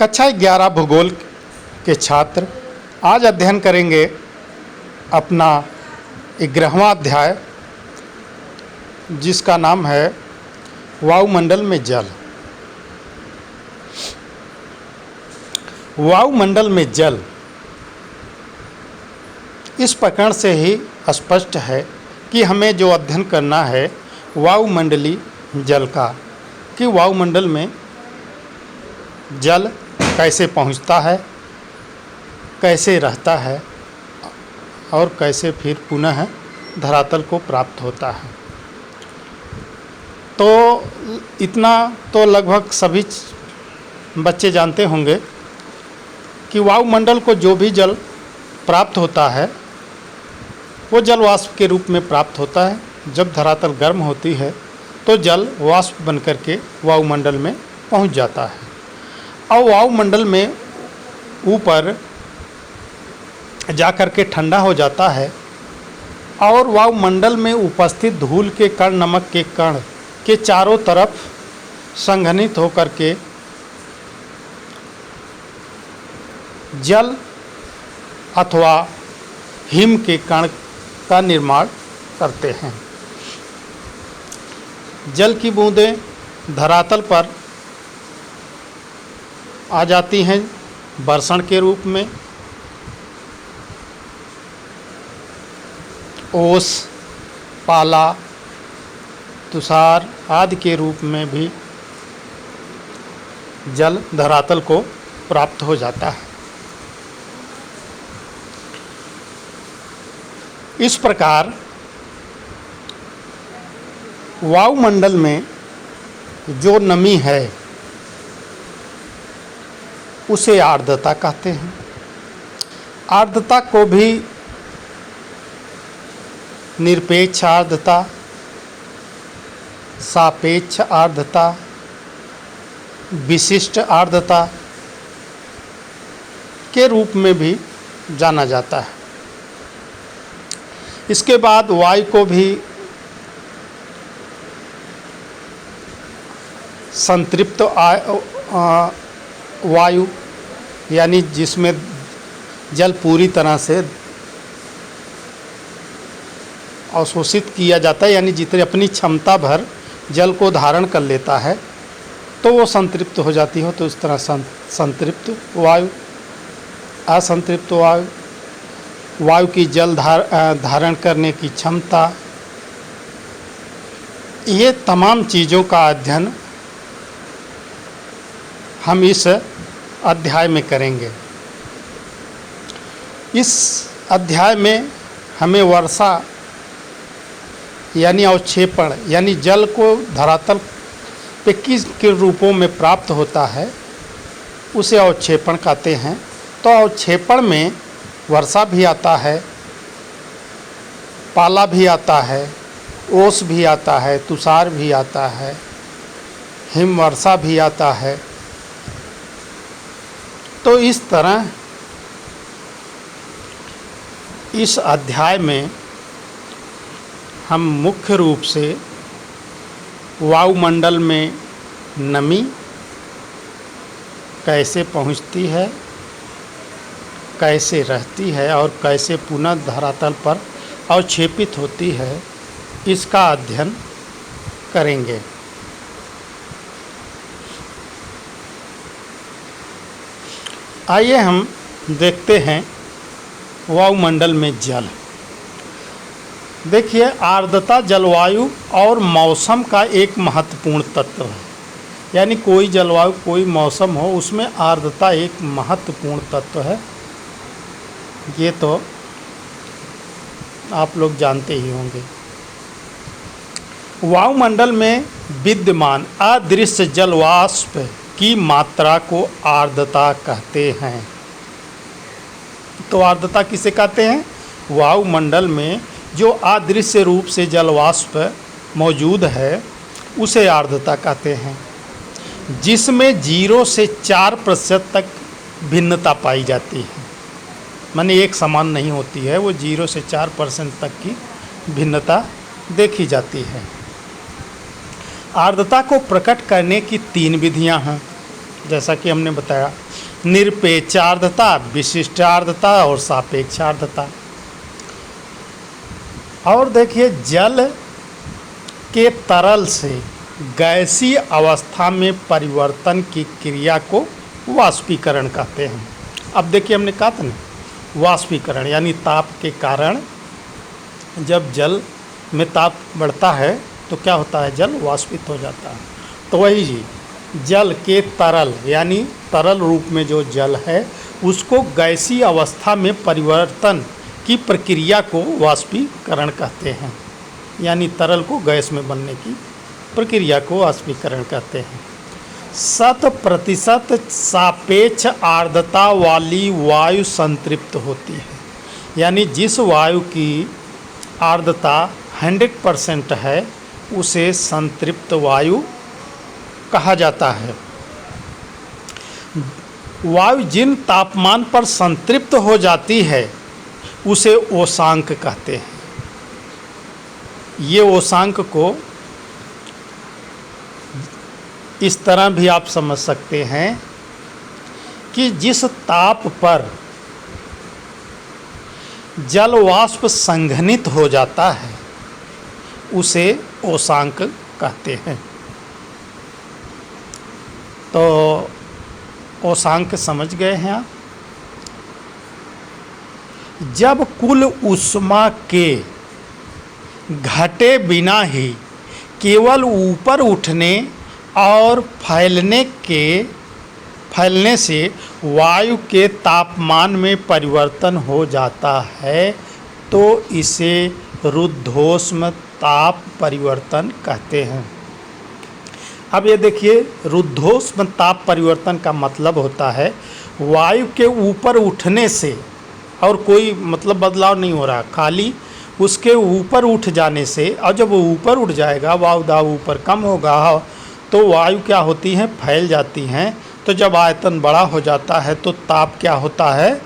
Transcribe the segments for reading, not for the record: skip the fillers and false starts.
कक्षा 11 भूगोल के छात्र आज अध्ययन करेंगे अपना 11वां अध्याय, जिसका नाम है वायुमंडल में जल। वायुमंडल में जल, इस प्रकरण से ही स्पष्ट है कि हमें जो अध्ययन करना है वायुमंडलीय जल का, कि वायुमंडल में जल कैसे पहुंचता है, कैसे रहता है और कैसे फिर पुनः धरातल को प्राप्त होता है। तो इतना तो लगभग सभी बच्चे जानते होंगे कि वायुमंडल को जो भी जल प्राप्त होता है वो जल वाष्प के रूप में प्राप्त होता है। जब धरातल गर्म होती है तो जल वाष्प बनकर के वायुमंडल में पहुंच जाता है और वायुमंडल में ऊपर जाकर के ठंडा हो जाता है और वायुमंडल में उपस्थित धूल के कण, नमक के कण के चारों तरफ संघनित होकर के जल अथवा हिम के कण का निर्माण करते हैं। जल की बूंदें धरातल पर आ जाती हैं बर्षण के रूप में, ओस, पाला, तुषार आदि के रूप में भी जल धरातल को प्राप्त हो जाता है। इस प्रकार वायुमंडल में जो नमी है उसे आर्द्रता कहते हैं। आर्द्रता को भी निरपेक्ष आर्द्रता, सापेक्ष आर्द्रता, विशिष्ट आर्द्रता के रूप में भी जाना जाता है। इसके बाद वायु को भी संतृप्त वायु, यानी जिसमें जल पूरी तरह से अवशोषित किया जाता है, यानी जितने अपनी क्षमता भर जल को धारण कर लेता है तो वो संतृप्त हो जाती हो। तो इस तरह संतृप्त वायु, असंतृप्त वायु, वायु की जल धारण करने की क्षमता, ये तमाम चीज़ों का अध्ययन हम इस अध्याय में करेंगे। इस अध्याय में हमें वर्षा यानी अवक्षेपण, यानी जल को धरातल पे किस के रूपों में प्राप्त होता है उसे अवक्षेपण कहते हैं। तो अवक्षेपण में वर्षा भी आता है, पाला भी आता है, ओस भी आता है, तुषार भी आता है, हिमवर्षा भी आता है। तो इस तरह इस अध्याय में हम मुख्य रूप से वायुमंडल में नमी कैसे पहुंचती है, कैसे रहती है और कैसे पुनः धरातल पर अवक्षेपित होती है, इसका अध्ययन करेंगे। आइए हम देखते हैं वायुमंडल में जल। देखिए, आर्द्रता जलवायु और मौसम का एक महत्वपूर्ण तत्व है। यानी कोई जलवायु, कोई मौसम हो, उसमें आर्द्रता एक महत्वपूर्ण तत्व है। ये तो आप लोग जानते ही होंगे। वायुमंडल में विद्यमान अदृश्य जल वाष्प की मात्रा को आर्द्रता कहते हैं। तो आर्द्रता किसे कहते हैं? वायुमंडल में जो अदृश्य रूप से जल वाष्प मौजूद है उसे आर्द्रता कहते हैं, जिसमें 0 से 4% तक भिन्नता पाई जाती है। माने एक समान नहीं होती है, वो 0 से 4% तक की भिन्नता देखी जाती है। आर्द्रता को प्रकट करने की 3 विधियां हैं, जैसा कि हमने बताया। निरपेक्ष आर्द्रता, विशिष्ट आर्द्रता और सापेक्ष आर्द्रता। और देखिए, जल के तरल से गैसीय अवस्था में परिवर्तन की क्रिया को वाष्पीकरण कहते हैं। अब देखिए, हमने कहा था ना, वाष्पीकरण यानी ताप के कारण जब जल में ताप बढ़ता है तो क्या होता है, जल वाष्पित हो जाता है। तो वही जी, जल के तरल यानी तरल रूप में जो जल है उसको गैसीय अवस्था में परिवर्तन की प्रक्रिया को वाष्पीकरण कहते हैं, यानी तरल को गैस में बनने की प्रक्रिया को वाष्पीकरण कहते हैं। 100% सापेक्ष आर्द्रता वाली वायु संतृप्त होती है, यानी जिस वायु की आर्द्रता 100% है उसे संतृप्त वायु कहा जाता है। वायु जिन तापमान पर संतृप्त हो जाती है उसे ओसांक कहते हैं। ये ओसांक को इस तरह भी आप समझ सकते हैं कि जिस ताप पर जल वाष्प संघनित हो जाता है उसे ओसांक कहते हैं। तो ओसांक समझ गए हैं आप। जब कुल ऊष्मा के घटे बिना ही केवल ऊपर उठने और फैलने से वायु के तापमान में परिवर्तन हो जाता है तो इसे रुद्धोष्म ताप परिवर्तन कहते हैं। अब ये देखिए, रुद्धोष्म ताप परिवर्तन का मतलब होता है वायु के ऊपर उठने से, और कोई मतलब बदलाव नहीं हो रहा, खाली उसके ऊपर उठ जाने से, और जब वो ऊपर उठ जाएगा, वायु दाब ऊपर कम होगा तो वायु क्या होती हैं, फैल जाती हैं। तो जब आयतन बड़ा हो जाता है तो ताप क्या होता है,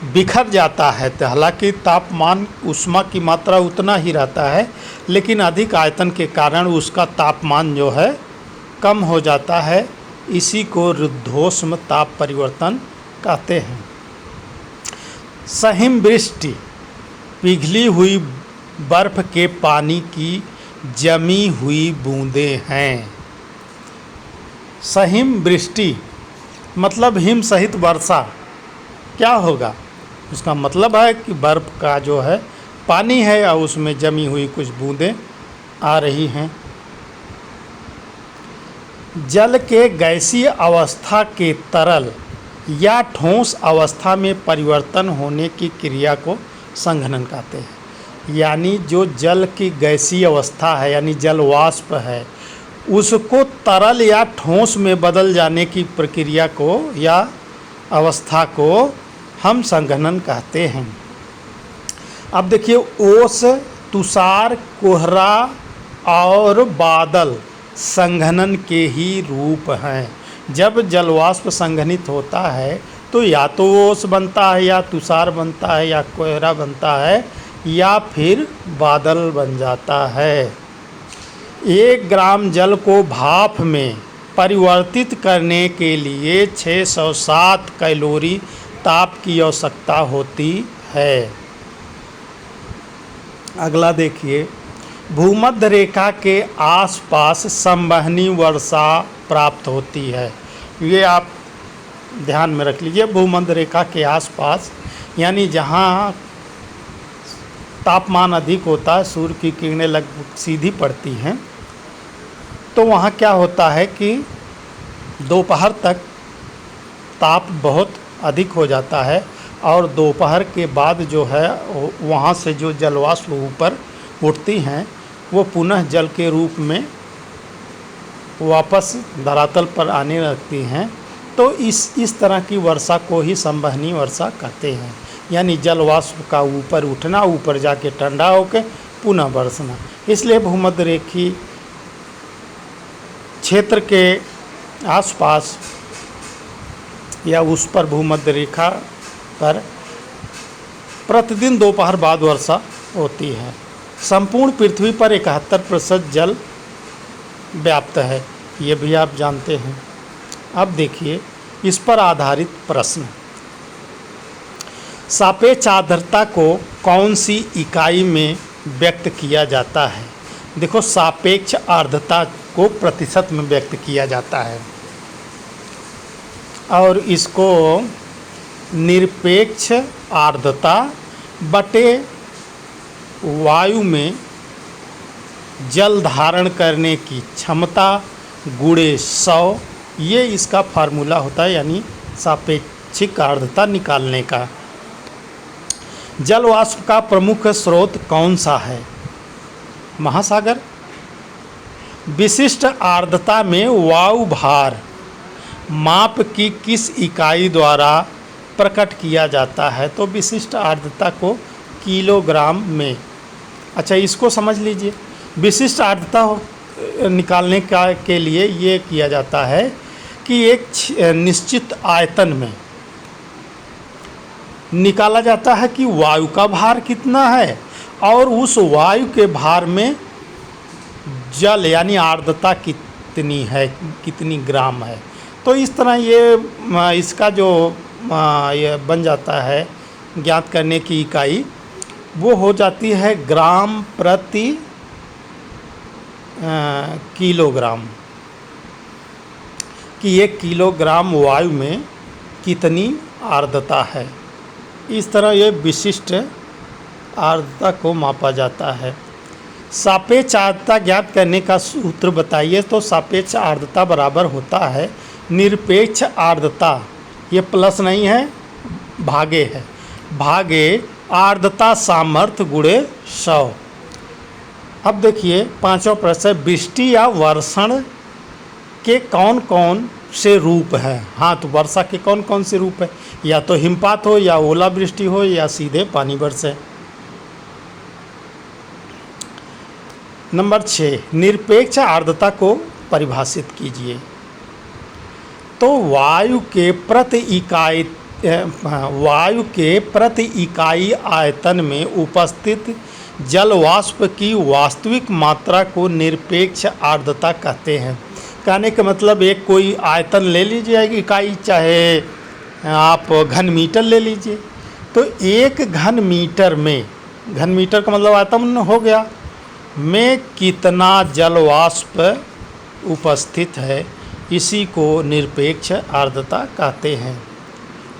बिखर जाता है। तो हालांकि तापमान ऊष्मा की मात्रा उतना ही रहता है, लेकिन अधिक आयतन के कारण उसका तापमान जो है कम हो जाता है। इसी को रुद्धोष्म ताप परिवर्तन कहते हैं। सहिमवृष्टि पिघली हुई बर्फ के पानी की जमी हुई बूंदें हैं। सहिमवृष्टि मतलब हिम सहित वर्षा। क्या होगा, उसका मतलब है कि बर्फ का जो है पानी है और उसमें जमी हुई कुछ बूंदें आ रही हैं। जल के गैसीय अवस्था के तरल या ठोस अवस्था में परिवर्तन होने की क्रिया को संघनन कहते हैं। यानी जो जल की गैसीय अवस्था है यानी जल वाष्प है, उसको तरल या ठोस में बदल जाने की प्रक्रिया को या अवस्था को हम संघनन कहते हैं। अब देखिए, ओस, तुषार, कोहरा और बादल संघनन के ही रूप हैं। जब जलवाष्प संघनित होता है तो या तो ओस बनता है, या तुषार बनता है, या कोहरा बनता है, या फिर बादल बन जाता है। 1 ग्राम जल को भाप में परिवर्तित करने के लिए 607 कैलोरी ताप की आवश्यकता होती है। अगला देखिए, भूमध्य रेखा के आसपास संवहनी वर्षा प्राप्त होती है। ये आप ध्यान में रख लीजिए, भूमध्य रेखा के आसपास यानी जहाँ तापमान अधिक होता है, सूर्य की किरणें लगभग सीधी पड़ती हैं, तो वहाँ क्या होता है कि दोपहर तक ताप बहुत अधिक हो जाता है और दोपहर के बाद जो है वहाँ से जो जलवाष्प ऊपर उठती हैं वो पुनः जल के रूप में वापस धरातल पर आने लगती हैं। तो इस तरह की वर्षा को ही संवहनी वर्षा कहते हैं, यानी जलवाष्प का ऊपर उठना, ऊपर जाके ठंडा होकर पुनः बरसना। इसलिए भूमध्य रेखीय क्षेत्र के आसपास या उस पर भूमध्य रेखा पर प्रतिदिन दोपहर बाद वर्षा होती है। संपूर्ण पृथ्वी पर 71% जल व्याप्त है, ये भी आप जानते हैं। अब देखिए, इस पर आधारित प्रश्न। सापेक्ष आर्द्रता को कौन सी इकाई में व्यक्त किया जाता है? देखो, सापेक्ष आर्द्रता को प्रतिशत में व्यक्त किया जाता है और इसको निरपेक्ष आर्द्रता बटे वायु में जल धारण करने की क्षमता गुणे 100, ये इसका फार्मूला होता है, यानी सापेक्षिक आर्द्रता निकालने का। जल वाष्प का प्रमुख स्रोत कौन सा है? महासागर। विशिष्ट आर्द्रता में वायु भार माप की किस इकाई द्वारा प्रकट किया जाता है? तो विशिष्ट आर्द्रता को किलोग्राम में। अच्छा, इसको समझ लीजिए। विशिष्ट आर्द्रता निकालने के लिए ये किया जाता है कि एक निश्चित आयतन में निकाला जाता है कि वायु का भार कितना है और उस वायु के भार में जल यानी आर्द्रता कितनी है, कितनी ग्राम है। तो इस तरह ये इसका जो ये बन जाता है ज्ञात करने की इकाई, वो हो जाती है ग्राम प्रति किलोग्राम, कि 1 किलोग्राम वायु में कितनी आर्द्रता है। इस तरह ये विशिष्ट आर्द्रता को मापा जाता है। सापेक्ष आर्द्रता ज्ञात करने का सूत्र बताइए। तो सापेक्ष आर्द्रता बराबर होता है निरपेक्ष आर्द्रता, ये प्लस नहीं है, भागे है, भागे आर्द्रता सामर्थ्य गुणे 100। अब देखिए 5वां प्रश्न, वृष्टि या वर्षण के कौन कौन से रूप हैं? हाँ, तो वर्षा के कौन कौन से रूप है? या तो हिमपात हो, या ओलावृष्टि हो, या सीधे पानी बरसे। नंबर 6, निरपेक्ष आर्द्रता को परिभाषित कीजिए। तो वायु के प्रति इकाई आयतन में उपस्थित जल वाष्प की वास्तविक मात्रा को निरपेक्ष आर्द्रता कहते हैं। कहने का मतलब एक कोई आयतन ले लीजिए इकाई, चाहे आप घन मीटर ले लीजिए, तो 1 घन मीटर में, घन मीटर का मतलब आयतन हो गया, में कितना जल वाष्प उपस्थित है, इसी को निरपेक्ष आर्द्रता कहते हैं।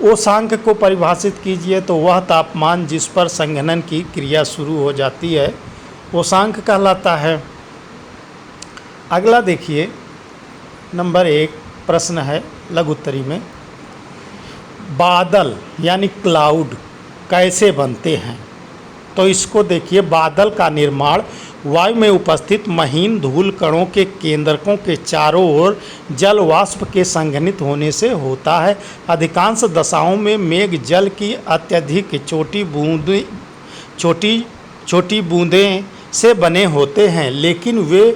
ओसांक को परिभाषित कीजिए। तो वह तापमान जिस पर संघनन की क्रिया शुरू हो जाती है ओसांक कहलाता है। अगला देखिए, नंबर 1 प्रश्न है लघुत्तरी में, बादल यानी क्लाउड कैसे बनते हैं? तो इसको देखिए, बादल का निर्माण वायु में उपस्थित महीन धूल कणों के केंद्रकों के चारों ओर जल वाष्प के संघनित होने से होता है। अधिकांश दशाओं में मेघ जल की अत्यधिक छोटी बूंदें से बने होते हैं, लेकिन वे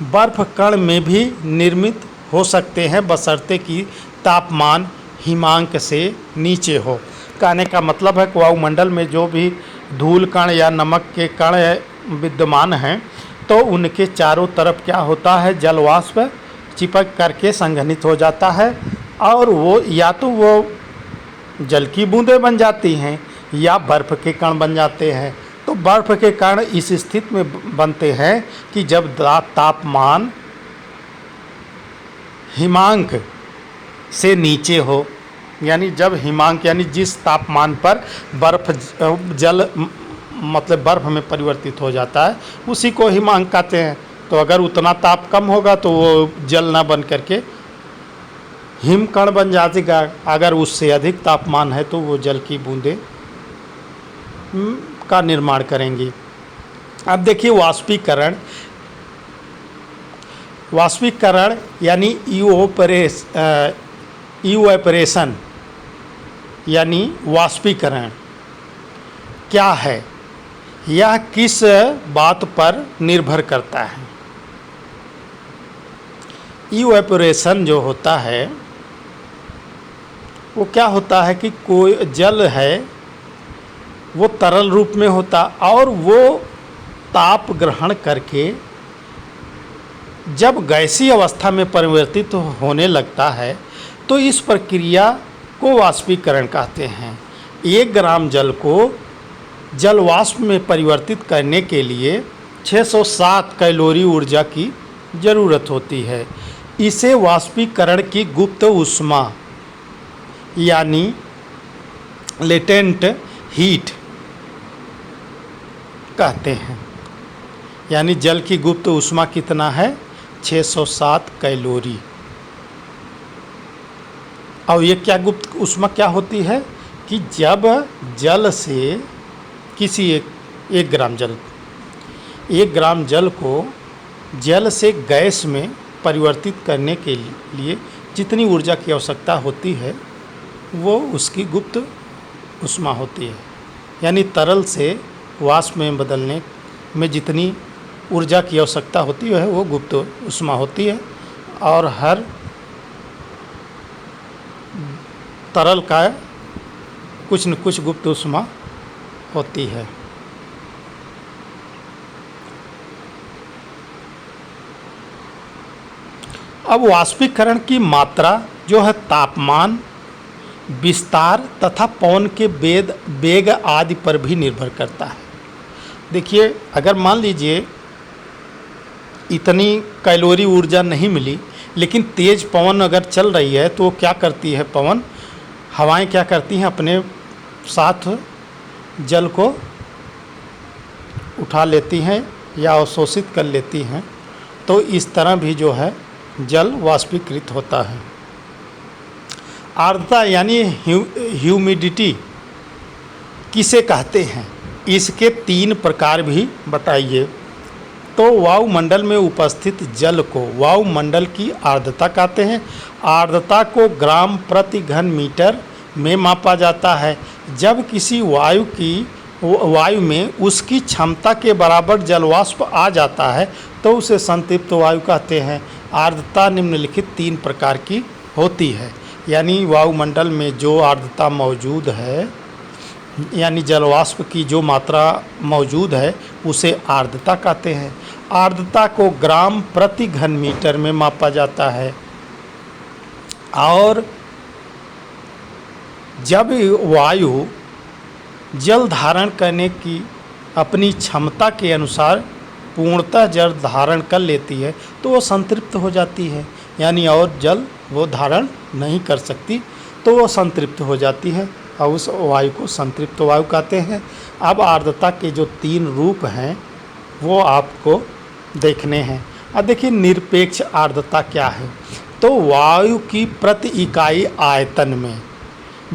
बर्फ कण में भी निर्मित हो सकते हैं, बशर्ते कि तापमान हिमांक से नीचे हो। कहने का मतलब है कि वायुमंडल में जो भी धूल कण या नमक के कण विद्यमान हैं, तो उनके चारों तरफ क्या होता है, जल वाष्प चिपक करके संघनित हो जाता है और वो या तो वो जल की बूंदें बन जाती हैं या बर्फ़ के कण बन जाते हैं। तो बर्फ़ के कण इस स्थिति में बनते हैं कि जब तापमान हिमांक से नीचे हो, यानी जब हिमांक यानी जिस तापमान पर बर्फ़ जल मतलब बर्फ़ में परिवर्तित हो जाता है उसी को हिमांक कहते हैं। तो अगर उतना ताप कम होगा तो वो जल ना बन करके हिमकण बन जाएगा, अगर उससे अधिक तापमान है तो वो जल की बूंदें का निर्माण करेंगी। अब देखिए वाष्पीकरण यानी इवेपोरेशन यानी वाष्पीकरण क्या है, यह किस बात पर निर्भर करता है? इवेपोरेशन जो होता है वो क्या होता है कि कोई जल है वो तरल रूप में होता और वो ताप ग्रहण करके जब गैसीय अवस्था में परिवर्तित होने लगता है तो इस प्रक्रिया को वाष्पीकरण कहते हैं। 1 ग्राम जल को जल वाष्प में परिवर्तित करने के लिए 607 कैलोरी ऊर्जा की ज़रूरत होती है। इसे वाष्पीकरण की गुप्त ऊष्मा यानी लेटेंट हीट कहते हैं। यानी जल की गुप्त ऊष्मा कितना है? 607 कैलोरी। और ये क्या गुप्त ऊष्मा क्या होती है कि जब जल से किसी एक ग्राम जल 1 ग्राम जल को जल से गैस में परिवर्तित करने के लिए जितनी ऊर्जा की आवश्यकता होती है वो उसकी गुप्त ऊष्मा होती है। यानी तरल से वाष्प में बदलने में जितनी ऊर्जा की आवश्यकता होती है वो गुप्त ऊष्मा होती है। और हर तरल का कुछ न कुछ गुप्त ऊष्मा होती है। अब वाष्पीकरण की मात्रा जो है तापमान, विस्तार तथा पवन के वेग आदि पर भी निर्भर करता है। देखिए, अगर मान लीजिए इतनी कैलोरी ऊर्जा नहीं मिली, लेकिन तेज़ पवन अगर चल रही है तो क्या करती है पवन, हवाएं क्या करती हैं, अपने साथ जल को उठा लेती हैं या अवशोषित कर लेती हैं। तो इस तरह भी जो है जल वाष्पीकृत होता है। आर्द्रता यानी ह्यूमिडिटी किसे कहते हैं? इसके 3 प्रकार भी बताइए। तो वायुमंडल में उपस्थित जल को वायुमंडल की आर्द्रता कहते हैं। आर्द्रता को ग्राम प्रति घन मीटर में मापा जाता है। जब किसी वायु में उसकी क्षमता के बराबर जलवाष्प आ जाता है तो उसे संतृप्त वायु कहते हैं। आर्द्रता निम्नलिखित 3 प्रकार की होती है। यानी वायुमंडल में जो आर्द्रता मौजूद है, यानी जलवाष्प की जो मात्रा मौजूद है उसे आर्द्रता कहते हैं। आर्द्रता को ग्राम प्रति घन मीटर में मापा जाता है। और जब वायु जल धारण करने की अपनी क्षमता के अनुसार पूर्णतः जल धारण कर लेती है तो वो संतृप्त हो जाती है। यानी और जल वो धारण नहीं कर सकती तो वो संतृप्त हो जाती है और उस वायु को संतृप्त वायु कहते हैं। अब आर्द्रता के जो 3 रूप हैं वो आपको देखने हैं। अब देखिए, निरपेक्ष आर्द्रता क्या है? तो वायु की प्रति इकाई आयतन में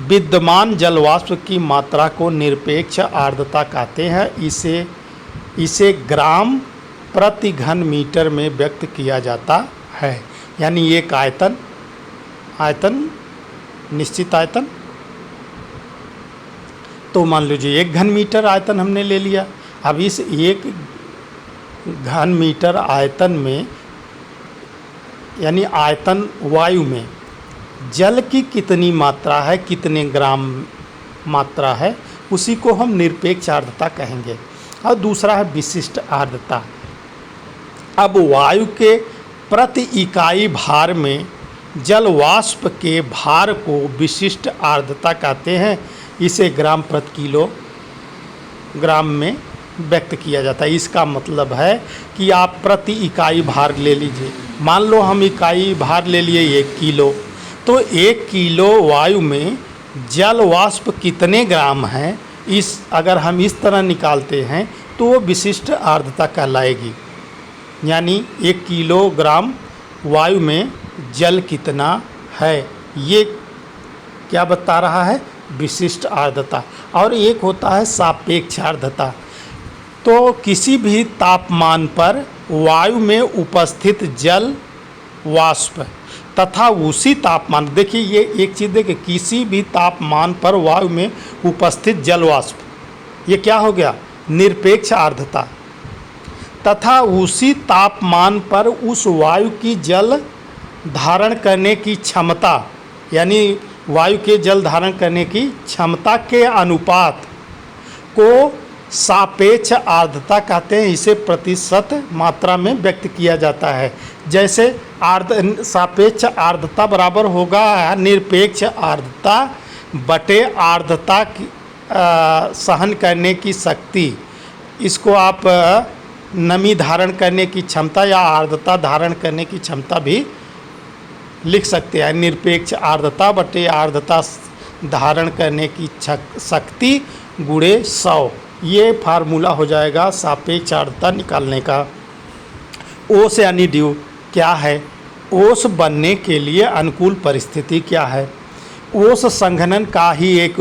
विद्यमान जलवाष्प की मात्रा को निरपेक्ष आर्द्रता कहते हैं। इसे ग्राम प्रति घन मीटर में व्यक्त किया जाता है। यानी एक आयतन निश्चित आयतन, तो मान लीजिए 1 घन मीटर आयतन हमने ले लिया। अब इस 1 घन मीटर आयतन में यानी आयतन वायु में जल की कितनी मात्रा है, कितने ग्राम मात्रा है, उसी को हम निरपेक्ष आर्द्रता कहेंगे। और दूसरा है विशिष्ट आर्द्रता। अब वायु के प्रति इकाई भार में जल वाष्प के भार को विशिष्ट आर्द्रता कहते हैं। इसे ग्राम प्रति किलोग्राम में व्यक्त किया जाता है। इसका मतलब है कि आप प्रति इकाई भार ले लीजिए। मान लो हम इकाई भार ले लिए 1 किलो, तो 1 किलो वायु में जल वाष्प कितने ग्राम हैं, अगर हम इस तरह निकालते हैं तो वो विशिष्ट आर्द्रता कहलाएगी। यानी 1 किलोग्राम वायु में जल कितना है, ये क्या बता रहा है? विशिष्ट आर्द्रता। और एक होता है सापेक्ष आर्द्रता। तो किसी भी तापमान पर वायु में उपस्थित जल वाष्प तथा उसी तापमान, देखिए ये एक चीज़ देखिए, किसी भी तापमान पर वायु में उपस्थित जल वाष्प, ये क्या हो गया? निरपेक्ष आर्द्रता। तथा उसी तापमान पर उस वायु की जल धारण करने की क्षमता, यानी वायु के जल धारण करने की क्षमता के अनुपात को सापेक्ष आर्द्रता कहते हैं, इसे प्रतिशत मात्रा में व्यक्त किया जाता है। जैसे सापेक्ष आर्द्रता बराबर होगा निरपेक्ष आर्द्रता बटे आर्द्रता की सहन करने की शक्ति। इसको आप नमी धारण करने की क्षमता या आर्द्रता धारण करने की क्षमता भी लिख सकते हैं। निरपेक्ष आर्द्रता बटे आर्द्रता धारण करने की शक्ति गुणे 100, ये फार्मूला हो जाएगा सापेक्ष आर्द्रता निकालने का। ओस यानी ड्यू क्या है? ओस बनने के लिए अनुकूल परिस्थिति क्या है? ओस संघनन का ही एक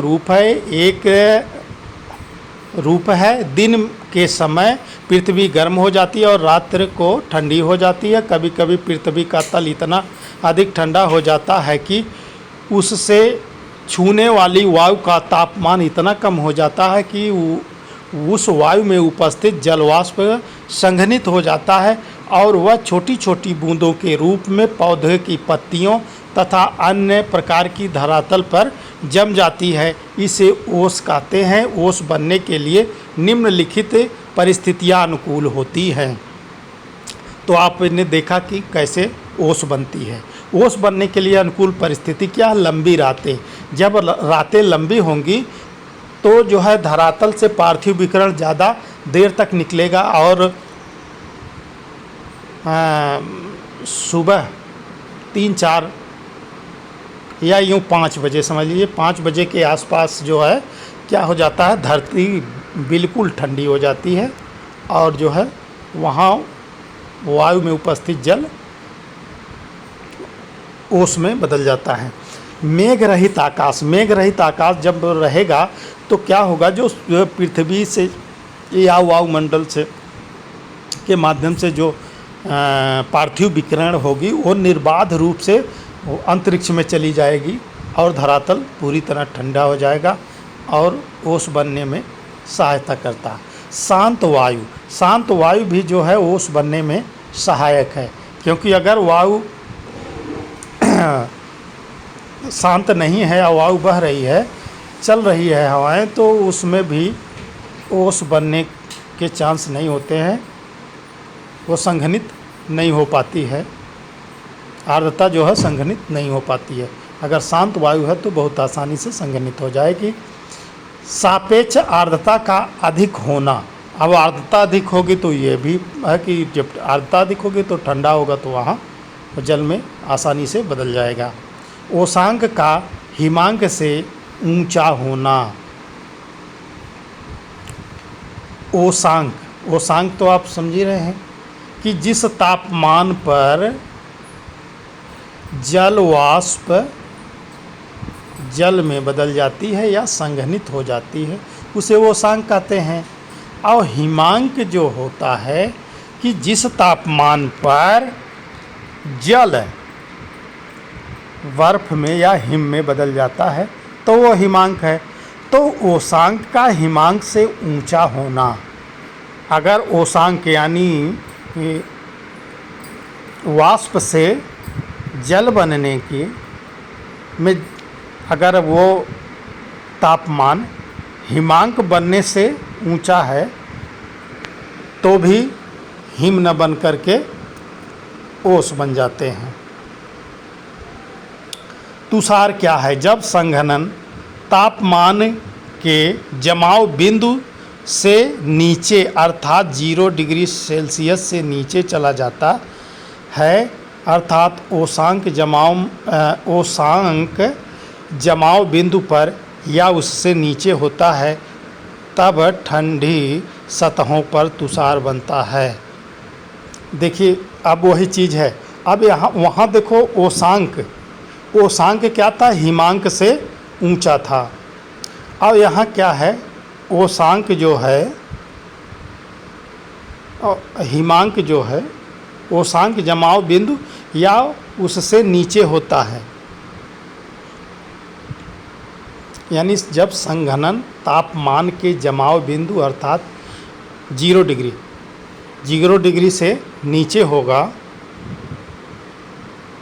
रूप है। दिन के समय पृथ्वी गर्म हो जाती है और रात्रि को ठंडी हो जाती है। कभी कभी पृथ्वी का तल इतना अधिक ठंडा हो जाता है कि उससे छूने वाली वायु का तापमान इतना कम हो जाता है कि उस वायु में उपस्थित जलवाष्प संघनित हो जाता है और वह छोटी छोटी बूंदों के रूप में पौधे की पत्तियों तथा अन्य प्रकार की धरातल पर जम जाती है। इसे ओस कहते हैं। ओस बनने के लिए निम्नलिखित परिस्थितियां अनुकूल होती हैं। तो आपने देखा कि कैसे ओस बनती है। ओस बनने के लिए अनुकूल परिस्थिति क्या है? लंबी रातें। जब रातें लंबी होंगी तो जो है धरातल से पार्थिव विकिरण ज़्यादा देर तक निकलेगा और सुबह 3-4 या यूँ 5 बजे समझ लीजिए, 5 बजे के आसपास जो है क्या हो जाता है, धरती बिल्कुल ठंडी हो जाती है और जो है वहाँ वायु में उपस्थित जल ओस में बदल जाता है। मेघ रहित आकाश जब रहेगा तो क्या होगा, जो पृथ्वी से या वायुमंडल से के माध्यम से जो पार्थिव विकिरण होगी वो निर्बाध रूप से अंतरिक्ष में चली जाएगी और धरातल पूरी तरह ठंडा हो जाएगा और ओस बनने में सहायता करता है। शांत वायु भी जो है ओस बनने में सहायक है, क्योंकि अगर वायु शांत नहीं है और वायु बह रही है, चल रही है हवाएं, तो उसमें भी ओस बनने के चांस नहीं होते हैं, वो संघनित नहीं हो पाती है, आर्द्रता जो है संघनित नहीं हो पाती है। अगर शांत वायु है तो बहुत आसानी से संघनित हो जाएगी। सापेक्ष आर्द्रता का अधिक होना, अब आर्द्रता अधिक होगी तो ये भी है कि जब आर्द्रता अधिक होगी तो ठंडा होगा तो वहाँ जल में आसानी से बदल जाएगा। ओसांक का हिमांक से ऊंचा होना। ओसांक तो आप समझ ही रहे हैं कि जिस तापमान पर जल वाष्प जल में बदल जाती है या संघनित हो जाती है उसे ओसांक कहते हैं। और हिमांक जो होता है कि जिस तापमान पर जल बर्फ में या हिम में बदल जाता है तो वो हिमांक है। तो ओसांक का हिमांक से ऊंचा होना, अगर ओसांक यानी वाष्प से जल बनने की में अगर वो तापमान हिमांक बनने से ऊंचा है तो भी हिम न बन करके ओस बन जाते हैं। तुषार क्या है? जब संघनन तापमान के जमाव बिंदु से नीचे अर्थात 0 डिग्री सेल्सियस से नीचे चला जाता है, अर्थात ओसांक जमाव बिंदु पर या उससे नीचे होता है, तब ठंडी सतहों पर तुषार बनता है। देखिए अब वही चीज़ है। अब यहाँ वहाँ देखो ओसांक क्या था? हिमांक से ऊंचा था। अब यहाँ क्या है? ओसांक जो है हिमांक जो है ओसांक जमाव बिंदु या उससे नीचे होता है, यानी जब संघनन तापमान के जमाव बिंदु अर्थात 0 डिग्री से नीचे होगा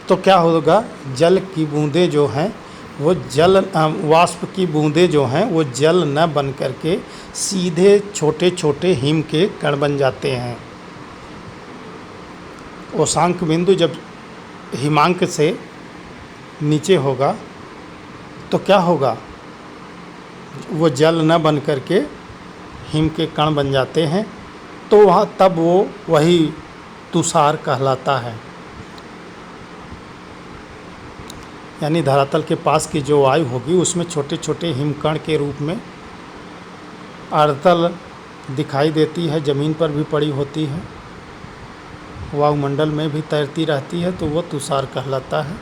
तो क्या होगा, जल की बूंदें जो हैं वो जल वाष्प की बूंदें जो हैं वो जल न बन करके सीधे छोटे छोटे हिम के कण बन जाते हैं। उषांक बिंदु जब हिमांक से नीचे होगा तो क्या होगा, वो जल न बन करके हिम के कण बन जाते हैं, तो वहाँ तब वो वही तुषार कहलाता है। यानी धरातल के पास की जो वायु होगी उसमें छोटे छोटे हिमकण के रूप में आर्द्रतल दिखाई देती है, ज़मीन पर भी पड़ी होती है, वायुमंडल में भी तैरती रहती है, तो वो तुषार कहलाता है।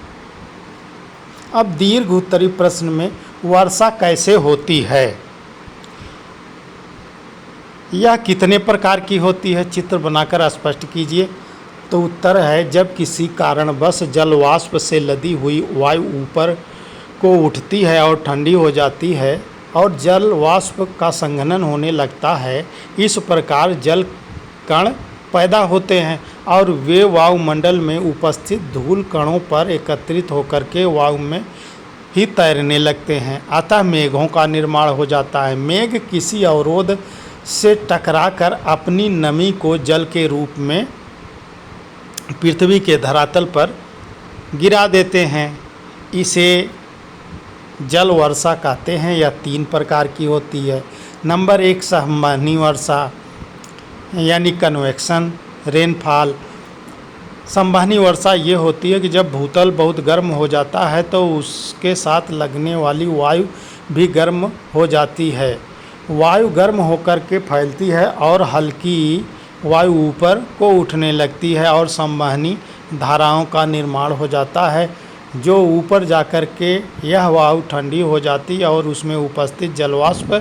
अब दीर्घ उत्तरी प्रश्न में वर्षा कैसे होती है, यह कितने प्रकार की होती है, चित्र बनाकर स्पष्ट कीजिए। तो उत्तर है, जब किसी कारणवश जलवाष्प से लदी हुई वायु ऊपर को उठती है और ठंडी हो जाती है और जल वाष्प का संघनन होने लगता है, इस प्रकार जल कण पैदा होते हैं और वे वायुमंडल में उपस्थित धूल कणों पर एकत्रित होकर के वायु में ही तैरने लगते हैं। अतः मेघों का निर्माण हो जाता है। मेघ किसी अवरोध से टकराकर अपनी नमी को जल के रूप में पृथ्वी के धरातल पर गिरा देते हैं। इसे जल वर्षा कहते हैं। यह 3 प्रकार की होती है। नंबर 1 संवहनी वर्षा यानी कन्वेक्शन रेनफॉल। संवहनी वर्षा ये होती है कि जब भूतल बहुत गर्म हो जाता है तो उसके साथ लगने वाली वायु भी गर्म हो जाती है। वायु गर्म होकर के फैलती है और हल्की वायु ऊपर को उठने लगती है और संवहनी धाराओं का निर्माण हो जाता है, जो ऊपर जाकर के यह वायु ठंडी हो जाती है और उसमें उपस्थित जलवाष्प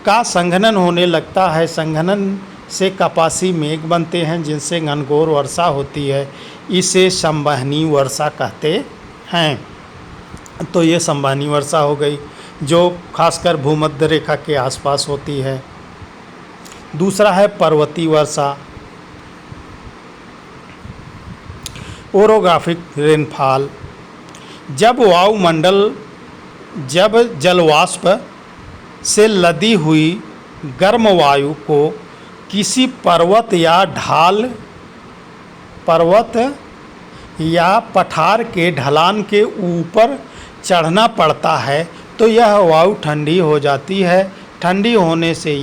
का संघनन होने लगता है। संघनन से कपासी मेघ बनते हैं जिनसे घनघोर वर्षा होती है। इसे संवहनी वर्षा कहते हैं। तो ये संवहनी वर्षा हो गई जो खासकर भूमध्य रेखा के आसपास होती है। दूसरा है पर्वतीय वर्षा ओरोग्राफिक रेनफॉल। जब जलवाष्प से लदी हुई गर्म वायु को किसी पर्वत या पठार के ढलान के ऊपर चढ़ना पड़ता है तो यह वायु ठंडी हो जाती है। ठंडी होने से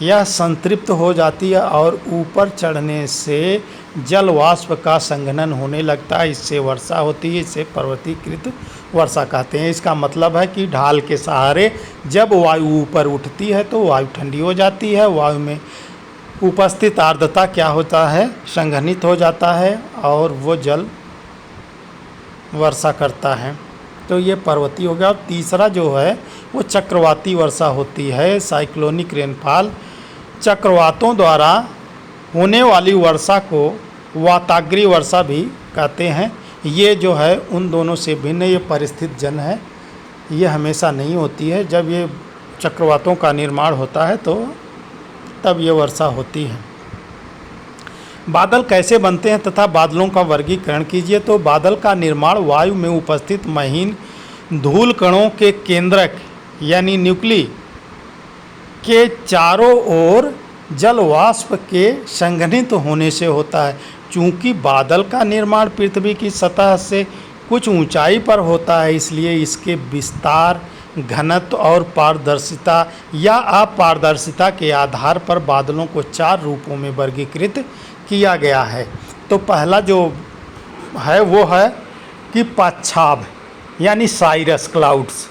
यह संतृप्त हो जाती है और ऊपर चढ़ने से जल वाष्प का संघनन होने लगता है। इससे वर्षा होती है। इसे पर्वतीकृत वर्षा कहते हैं। इसका मतलब है कि ढाल के सहारे जब वायु ऊपर उठती है तो वायु ठंडी हो जाती है। वायु में उपस्थित आर्द्रता क्या होता है, संघनित हो जाता है और वो जल वर्षा करता है। तो ये पर्वतीय हो गया। और तीसरा जो है वो चक्रवाती वर्षा होती है साइक्लोनिक रेनफॉल। चक्रवातों द्वारा होने वाली वर्षा को वाताग्रीय वर्षा भी कहते हैं। ये जो है उन दोनों से भिन्न, ये परिस्थित जन है। ये हमेशा नहीं होती है। जब ये चक्रवातों का निर्माण होता है तो तब ये वर्षा होती है। बादल कैसे बनते हैं तथा बादलों का वर्गीकरण कीजिए। तो बादल का निर्माण वायु में उपस्थित महीन धूल कणों के केंद्रक यानी न्यूक्ली के चारों ओर जल वाष्प के संघनित होने से होता है। चूँकि बादल का निर्माण पृथ्वी की सतह से कुछ ऊंचाई पर होता है, इसलिए इसके विस्तार, घनत्व और पारदर्शिता या अपारदर्शिता के आधार पर बादलों को 4 रूपों में वर्गीकृत किया गया है। तो पहला जो है वो है कि पाच्छाभ यानी साइरस क्लाउड्स।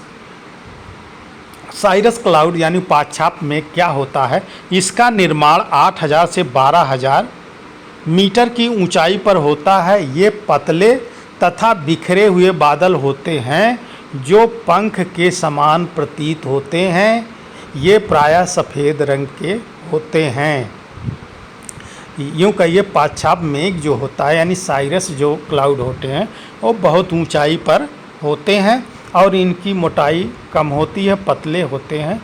साइरस क्लाउड यानी पाच्छाप में क्या होता है, इसका निर्माण 8000 से 12000 मीटर की ऊंचाई पर होता है। ये पतले तथा बिखरे हुए बादल होते हैं जो पंख के समान प्रतीत होते हैं। ये प्रायः सफ़ेद रंग के होते हैं। यूँ कहिए पाच्छाप मेघ जो होता है यानी साइरस जो क्लाउड होते हैं वो बहुत ऊंचाई पर होते हैं और इनकी मोटाई कम होती है, पतले होते हैं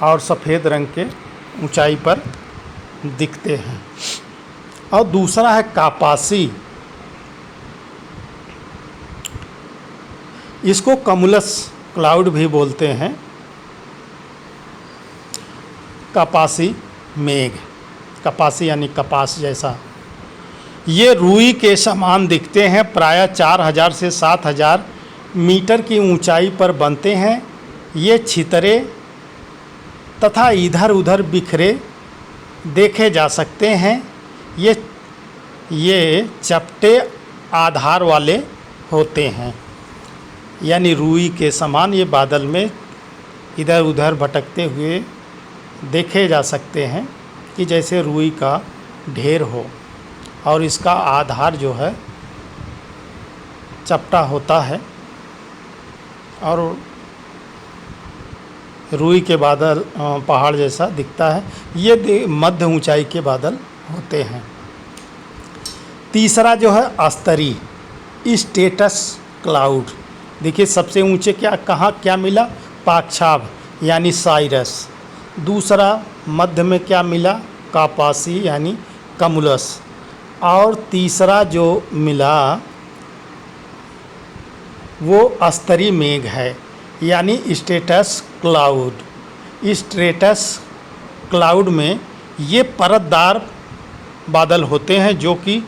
और सफ़ेद रंग के ऊंचाई पर दिखते हैं। और दूसरा है कापासी इसको कमुलस क्लाउड भी बोलते हैं। कपासी मेघ, कपासी यानी कपास जैसा। ये रुई के समान दिखते हैं, प्रायः 4000 से 7000 मीटर की ऊंचाई पर बनते हैं। ये छितरे तथा इधर उधर बिखरे देखे जा सकते हैं। ये चपटे आधार वाले होते हैं, यानी रुई के समान ये बादल में इधर उधर भटकते हुए देखे जा सकते हैं कि जैसे रुई का ढेर हो, और इसका आधार जो है चपटा होता है और रुई के बादल पहाड़ जैसा दिखता है। ये मध्य ऊंचाई के बादल होते हैं। तीसरा जो है अस्तरी, स्टेटस क्लाउड। देखिए सबसे ऊंचे क्या मिला, पाकछाब यानी साइरस। दूसरा मध्य में क्या मिला, कापासी यानी कमुलस। और तीसरा जो मिला वो अस्तरी मेघ है, यानी स्टेटस क्लाउड। स्टेटस क्लाउड में ये परतदार बादल होते हैं जो कि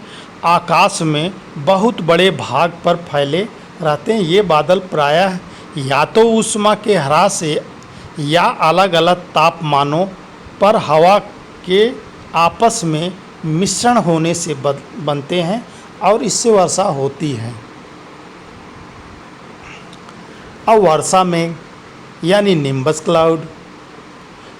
आकाश में बहुत बड़े भाग पर फैले रहते हैं। ये बादल प्रायः या तो ऊष्मा के ह्रास से या अलग अलग तापमानों पर हवा के आपस में मिश्रण होने से बनते हैं और इससे वर्षा होती है। अब वर्षा मेघ यानी निम्बस क्लाउड,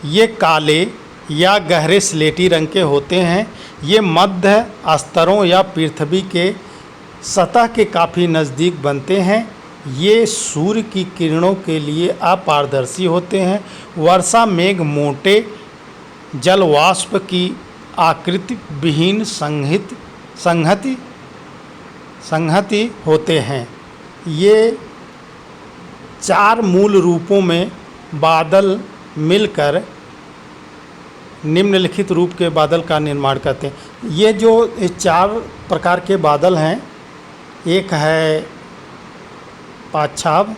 ये काले या गहरे स्लेटी रंग के होते हैं। ये मध्य स्तरों या पृथ्वी के सतह के काफ़ी नज़दीक बनते हैं। ये सूर्य की किरणों के लिए अपारदर्शी होते हैं। वर्षा मेघ मोटे जलवाष्प की आकृति विहीन संहति होते हैं। ये 4 मूल रूपों में बादल मिलकर निम्नलिखित रूप के बादल का निर्माण करते हैं। ये जो 4 प्रकार के बादल हैं, एक है पाकछाब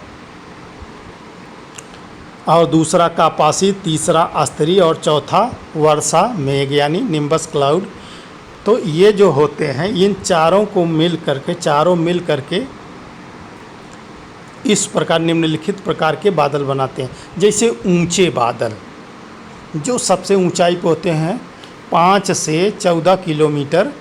और दूसरा कापासी, तीसरा अस्तरी और चौथा वर्षा मेघ यानी निम्बस क्लाउड। तो ये जो होते हैं इन चारों को चारों मिल करके इस प्रकार निम्नलिखित प्रकार के बादल बनाते हैं। जैसे ऊंचे बादल जो सबसे ऊंचाई पर होते हैं, 5 से 14 किलोमीटर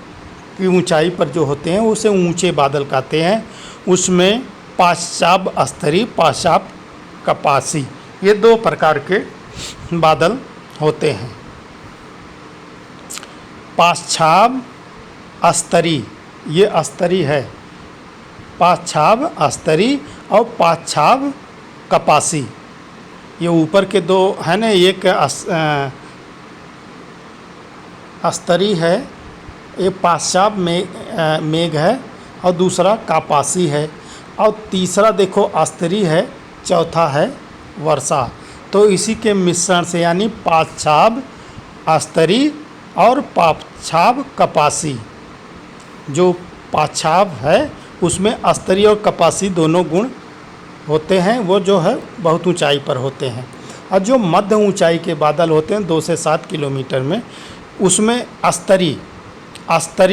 की ऊंचाई पर जो होते हैं उसे ऊंचे बादल कहते हैं। उसमें पाकछाब अस्तरी, पाकछाब कपासी, ये 2 प्रकार के बादल होते हैं। पाकछाब अस्तरी, ये अस्तरी है, पाकछाब अस्तरी और पाकछाब कपासी। ये ऊपर के 2 है ना, एक अस्तरी है, एक पाकछाब मेघ है और दूसरा कापासी है, और तीसरा देखो अस्तरी है, चौथा है वर्षा। तो इसी के मिश्रण से यानी पाकछाब अस्तरी और पाकछाब कपासी, जो पाकछाब है उसमें अस्तरी और कपासी दोनों गुण होते हैं, वो जो है बहुत ऊंचाई पर होते हैं। और जो मध्य ऊंचाई के बादल होते हैं 2 से 7 किलोमीटर में, उसमें अस्तरी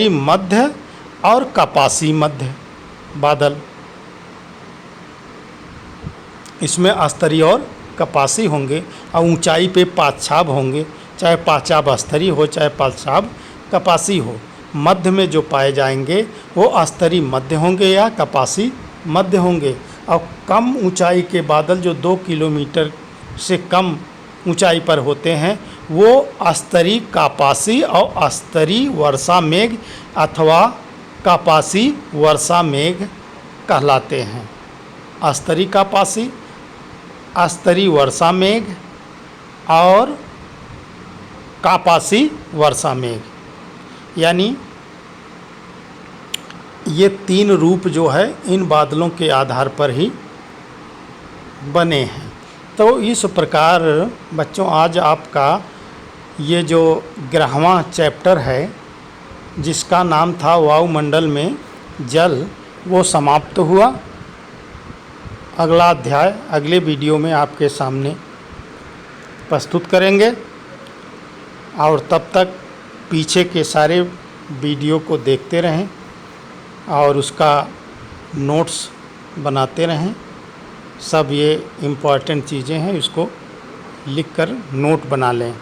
मध्य और कपासी मध्य बादल, इसमें अस्तरी और कपासी होंगे और ऊंचाई पे पाकछाब होंगे, चाहे पाकछाब अस्तरी हो चाहे पाकछाब कपासी हो। मध्य में जो पाए जाएंगे वो अस्तरी मध्य होंगे या कपासी मध्य होंगे। और कम ऊंचाई के बादल जो 2 किलोमीटर से कम ऊंचाई पर होते हैं वो अस्तरी कापासी और अस्तरी वर्षा मेघ अथवा कापासी वर्षा मेघ कहलाते हैं। अस्तरी कापासी, अस्तरी वर्षा मेघ और कापासी वर्षा मेघ, यानी ये 3 रूप जो है इन बादलों के आधार पर ही बने हैं। तो इस प्रकार बच्चों आज आपका ये जो 11वां चैप्टर है जिसका नाम था वायुमंडल में जल, वो समाप्त हुआ। अगला अध्याय अगले वीडियो में आपके सामने प्रस्तुत करेंगे। और तब तक पीछे के सारे वीडियो को देखते रहें और उसका नोट्स बनाते रहें। सब ये इम्पॉर्टेंट चीज़ें हैं, इसको लिखकर नोट बना लें।